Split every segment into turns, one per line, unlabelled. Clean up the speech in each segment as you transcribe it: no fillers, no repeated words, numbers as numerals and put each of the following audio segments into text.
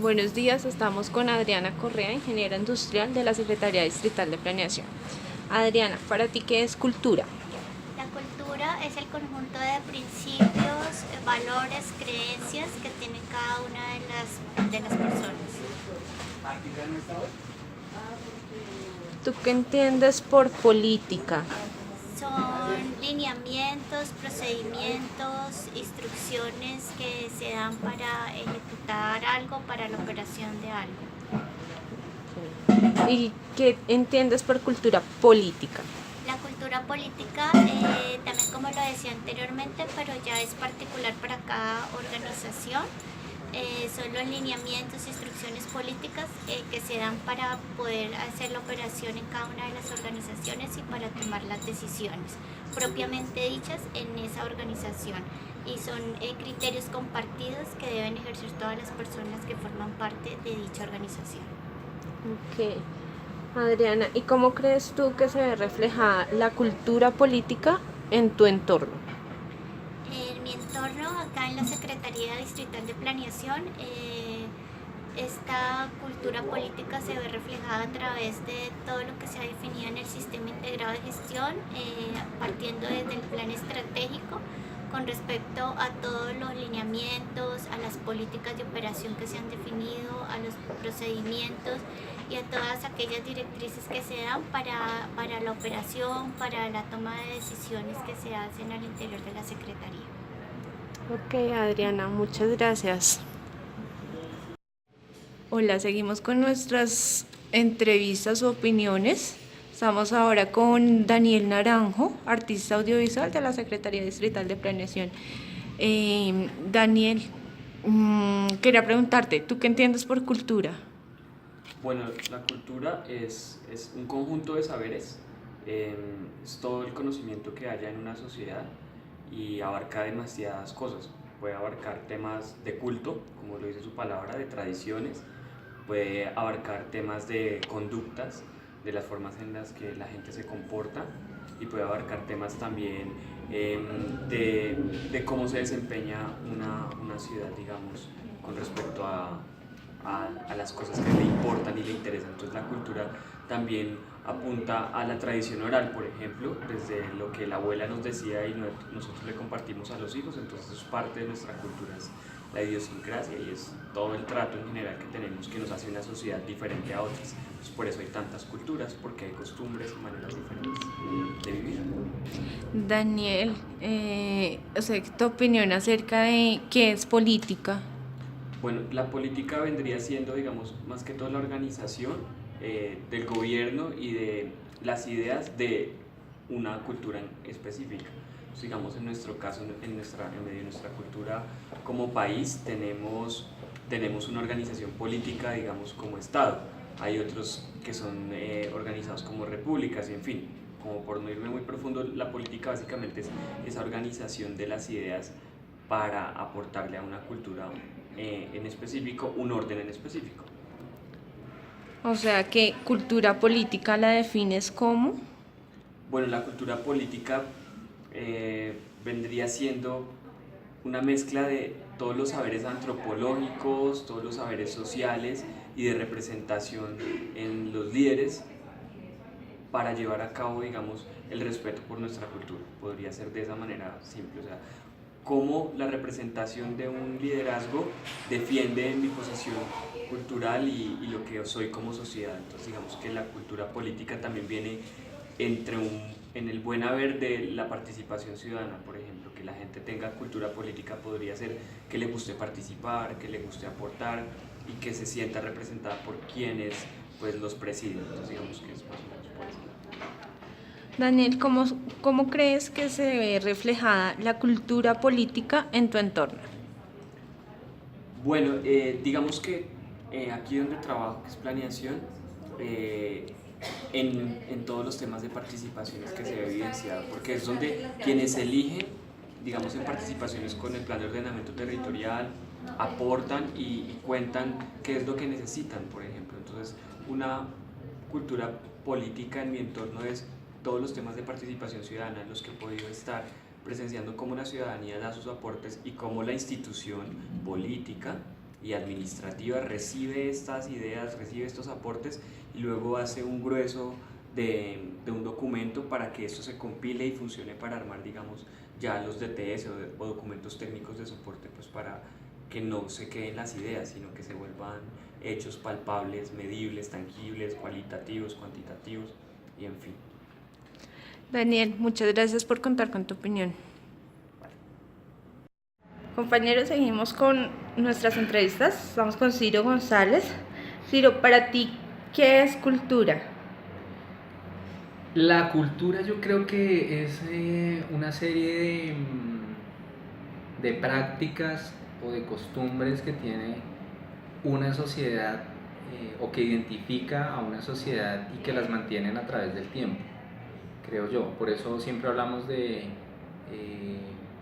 Buenos días, estamos con Adriana Correa, ingeniera industrial de la Secretaría Distrital de Planeación. Adriana, ¿para ti qué es cultura?
La cultura es el conjunto de principios, valores, creencias que tiene cada una de las personas.
¿Tú qué entiendes por política?
Son lineamientos, procedimientos, instrucciones que se dan para ejecutar algo, para la operación de algo.
¿Y qué entiendes por cultura política?
La cultura política, también como lo decía anteriormente, pero ya es particular para cada organización. Son los lineamientos, instrucciones políticas que se dan para poder hacer la operación en cada una de las organizaciones y para tomar las decisiones propiamente dichas en esa organización. Y son criterios compartidos que deben ejercer todas las personas que forman parte de dicha organización.
Ok. Adriana, ¿y cómo crees tú que se ve reflejada la cultura política en tu entorno?
En mi entorno, acá en la Secretaría Distrital de Planeación, esta cultura política se ve reflejada a través de todo lo que se ha definido en el Sistema Integrado de Gestión, partiendo desde el plan estratégico con respecto a todos los lineamientos, a las políticas de operación que se han definido, a los procedimientos y a todas aquellas directrices que se dan para la operación, para la toma de decisiones que se hacen al interior de la Secretaría.
Ok, Adriana, muchas gracias. Hola, seguimos con nuestras entrevistas o opiniones. Estamos ahora con Daniel Naranjo, artista audiovisual de la Secretaría Distrital de Planeación. Daniel, quería preguntarte, ¿tú qué entiendes por cultura?
Bueno, la cultura es un conjunto de saberes, es todo el conocimiento que haya en una sociedad y abarca demasiadas cosas. Puede abarcar temas de culto, como lo dice su palabra, de tradiciones, puede abarcar temas de conductas, de las formas en las que la gente se comporta y puede abarcar temas también de cómo se desempeña una ciudad, digamos, con respecto a las cosas que le importan y le interesan. Entonces la cultura también apunta a la tradición oral, por ejemplo, desde lo que la abuela nos decía y nosotros le compartimos a los hijos, entonces es parte de nuestra cultura, es la idiosincrasia y es todo el trato en general que tenemos que nos hace una sociedad diferente a otras. Entonces, por eso hay tantas culturas, porque hay costumbres y maneras diferentes de vivir.
Daniel, o sea, tu opinión acerca de qué es política.
Bueno, la política vendría siendo, digamos, más que todo la organización del gobierno y de las ideas de una cultura específica. Entonces, digamos, en nuestro caso, en medio de nuestra cultura como país, tenemos una organización política, digamos, como Estado. Hay otros que son organizados como repúblicas y en fin, como por no irme muy profundo, la política básicamente es esa organización de las ideas para aportarle a una cultura en específico, un orden en específico.
O sea, ¿qué cultura política la defines como?
Bueno, la cultura política vendría siendo una mezcla de todos los saberes antropológicos, todos los saberes sociales y de representación en los líderes para llevar a cabo, digamos, el respeto por nuestra cultura. Podría ser de esa manera simple, o sea, cómo la representación de un liderazgo defiende mi posición cultural y lo que soy como sociedad. Entonces digamos que la cultura política también viene en el buen haber de la participación ciudadana, por ejemplo, que la gente tenga cultura política podría ser que le guste participar, que le guste aportar y que se sienta representada por quienes pues los presiden. Entonces digamos que es más o menos por eso.
Daniel, ¿cómo crees que se ve reflejada la cultura política en tu entorno?
Bueno, digamos que aquí donde trabajo, que es planeación, eh, en todos los temas de participaciones que se ve evidenciado, porque es donde quienes eligen, digamos en participaciones con el plan de ordenamiento territorial, aportan y cuentan qué es lo que necesitan, por ejemplo. Entonces, una cultura política en mi entorno es todos los temas de participación ciudadana en los que he podido estar presenciando cómo la ciudadanía da sus aportes y cómo la institución política y administrativa recibe estas ideas, recibe estos aportes y luego hace un grueso de un documento para que esto se compile y funcione para armar, digamos, ya los DTS o documentos técnicos de soporte, pues para que no se queden las ideas, sino que se vuelvan hechos palpables, medibles, tangibles, cualitativos, cuantitativos y en fin.
Daniel, muchas gracias por contar con tu opinión. Compañeros, seguimos con nuestras entrevistas. Estamos con Ciro González. Ciro, para ti, ¿qué es cultura?
La cultura yo creo que es una serie de prácticas o de costumbres que tiene una sociedad o que identifica a una sociedad y que las mantienen a través del tiempo, creo yo. Por eso siempre hablamos de,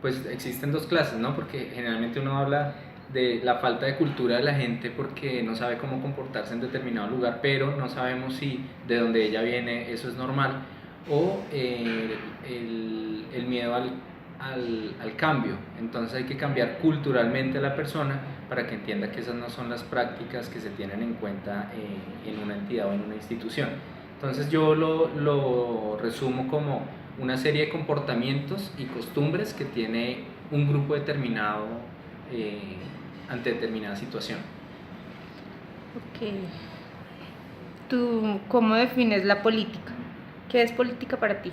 pues existen dos clases, ¿no? Porque generalmente uno habla de la falta de cultura de la gente porque no sabe cómo comportarse en determinado lugar, pero no sabemos si de donde ella viene eso es normal, o el miedo al cambio. Entonces hay que cambiar culturalmente a la persona para que entienda que esas no son las prácticas que se tienen en cuenta en una entidad o en una institución. Entonces yo lo resumo como una serie de comportamientos y costumbres que tiene un grupo determinado ante determinada situación.
Ok. ¿Tú cómo defines la política? ¿Qué es política para ti?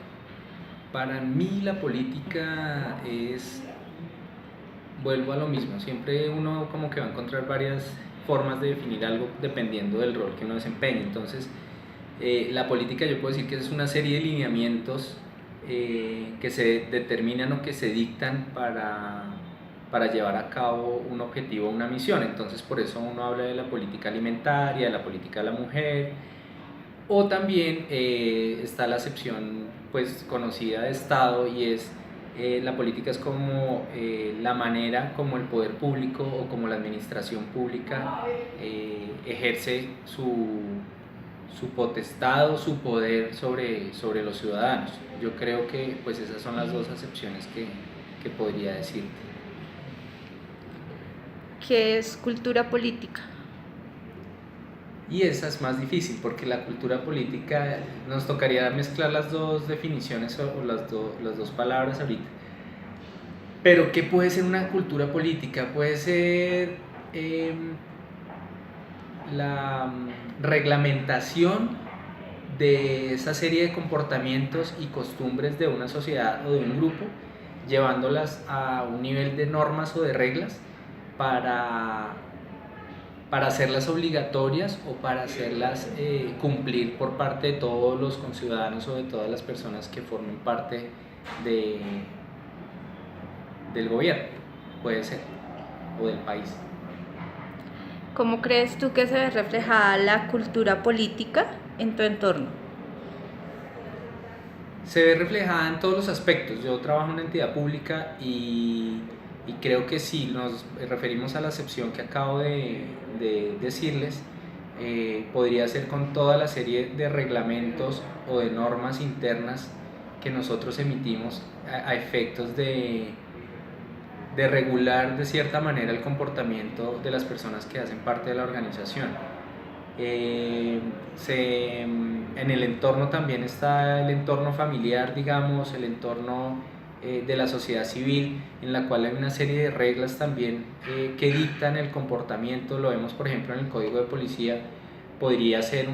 Para mí la política es, vuelvo a lo mismo, siempre uno como que va a encontrar varias formas de definir algo dependiendo del rol que uno desempeñe. Entonces, la política yo puedo decir que es una serie de lineamientos que se determinan o que se dictan para llevar a cabo un objetivo o una misión. Entonces por eso uno habla de la política alimentaria, de la política de la mujer, o también está la acepción pues conocida de Estado, y es la política es como la manera como el poder público o como la administración pública ejerce su potestad o su poder sobre los ciudadanos. Yo creo que pues esas son las dos acepciones que podría decirte.
¿Qué es cultura política?
Y esa es más difícil porque la cultura política nos tocaría mezclar las dos definiciones o las dos palabras ahorita. Pero ¿qué puede ser una cultura política? Puede ser la reglamentación de esa serie de comportamientos y costumbres de una sociedad o de un grupo, llevándolas a un nivel de normas o de reglas para hacerlas obligatorias o para hacerlas cumplir por parte de todos los conciudadanos o de todas las personas que formen parte del gobierno, puede ser, o del país.
¿Cómo crees tú que se ve reflejada la cultura política en tu entorno?
Se ve reflejada en todos los aspectos. Yo trabajo en una entidad pública y creo que si nos referimos a la acepción que acabo de decirles, podría ser con toda la serie de reglamentos o de normas internas que nosotros emitimos a efectos de regular de cierta manera el comportamiento de las personas que hacen parte de la organización. En el entorno también está el entorno familiar, digamos, el entorno de la sociedad civil, en la cual hay una serie de reglas también que dictan el comportamiento. Lo vemos por ejemplo en el Código de Policía. Podría ser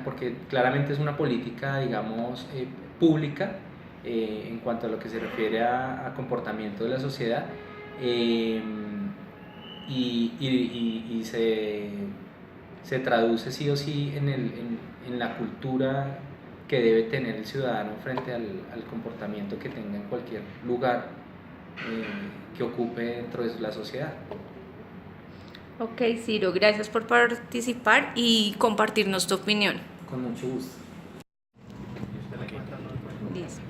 porque claramente es una política, digamos, pública en cuanto a lo que se refiere a comportamiento de la sociedad, y se traduce sí o sí en la cultura que debe tener el ciudadano frente al comportamiento que tenga en cualquier lugar que ocupe dentro de la sociedad.
Ok, Ciro, gracias por participar y compartirnos tu opinión.
Con mucho gusto.
Listo.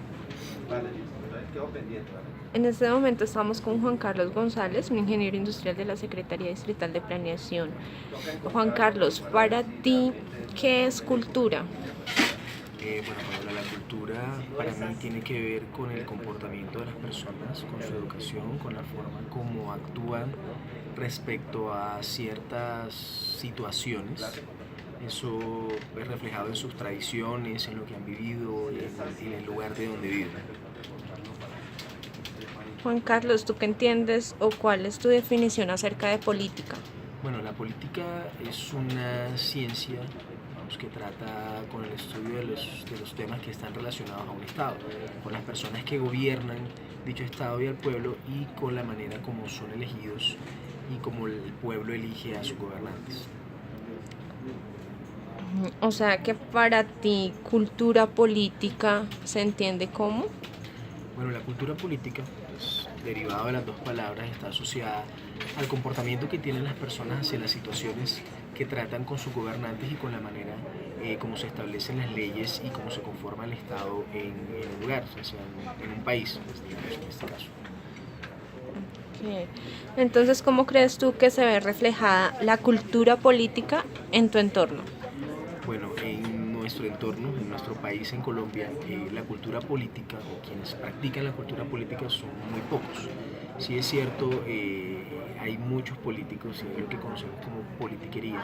Vale, listo. Entonces quedo pendiente, ¿vale?
En este momento estamos con Juan Carlos González, un ingeniero industrial de la Secretaría Distrital de Planeación. Juan Carlos, para ti, ¿qué es cultura?
Bueno, Paola, la cultura para mí tiene que ver con el comportamiento de las personas, con su educación, con la forma como actúan respecto a ciertas situaciones. Eso es reflejado en sus tradiciones, en lo que han vivido y en el lugar de donde viven.
Juan Carlos, ¿tú qué entiendes o cuál es tu definición acerca de política?
Bueno, la política es una ciencia, digamos, que trata con el estudio de los temas que están relacionados a un Estado, con las personas que gobiernan dicho Estado y al pueblo, y con la manera como son elegidos y como el pueblo elige a sus gobernantes.
O sea que para ti cultura política se entiende como...
Bueno, la cultura política, pues, derivado de las dos palabras, está asociada al comportamiento que tienen las personas hacia las situaciones que tratan con sus gobernantes y con la manera como se establecen las leyes y cómo se conforma el Estado en un lugar, o sea, en un país, pues, digamos, en este caso.
Ok. Entonces, ¿cómo crees tú que se ve reflejada la cultura política en tu entorno?
Bueno, en nuestro entorno, en nuestro país, en Colombia, la cultura política o quienes practican la cultura política son muy pocos. Sí es cierto, hay muchos políticos y es lo que conocemos como politiquería,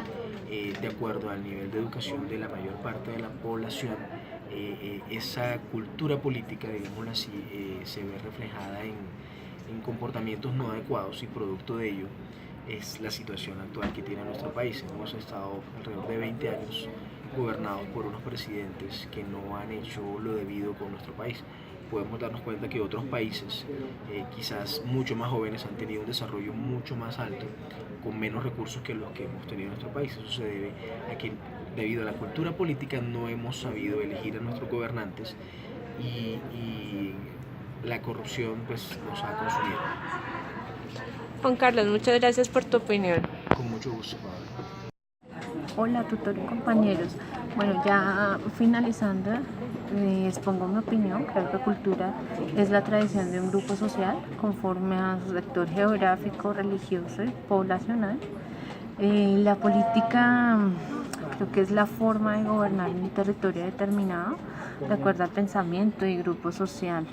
de acuerdo al nivel de educación de la mayor parte de la población. Esa cultura política, digámoslo así, se ve reflejada en comportamientos no adecuados, y producto de ello es la situación actual que tiene nuestro país. Hemos estado alrededor de 20 años gobernados por unos presidentes que no han hecho lo debido con nuestro país. Podemos darnos cuenta que otros países, quizás mucho más jóvenes, han tenido un desarrollo mucho más alto, con menos recursos que los que hemos tenido en nuestro país. Eso se debe a que, debido a la cultura política, no hemos sabido elegir a nuestros gobernantes, y la corrupción, pues, nos ha consumido.
Juan Carlos, muchas gracias por tu opinión.
Con mucho gusto, Pablo.
Hola, tutor y compañeros. Bueno, ya finalizando, expongo mi opinión. Creo que cultura es la tradición de un grupo social conforme a su sector geográfico, religioso y poblacional. La política creo que es la forma de gobernar un territorio determinado de acuerdo al pensamiento y grupo social.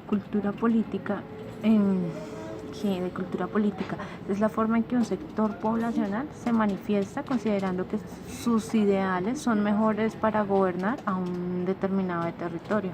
Cultura política, de cultura política es la forma en que un sector poblacional se manifiesta considerando que sus ideales son mejores para gobernar a un determinado territorio.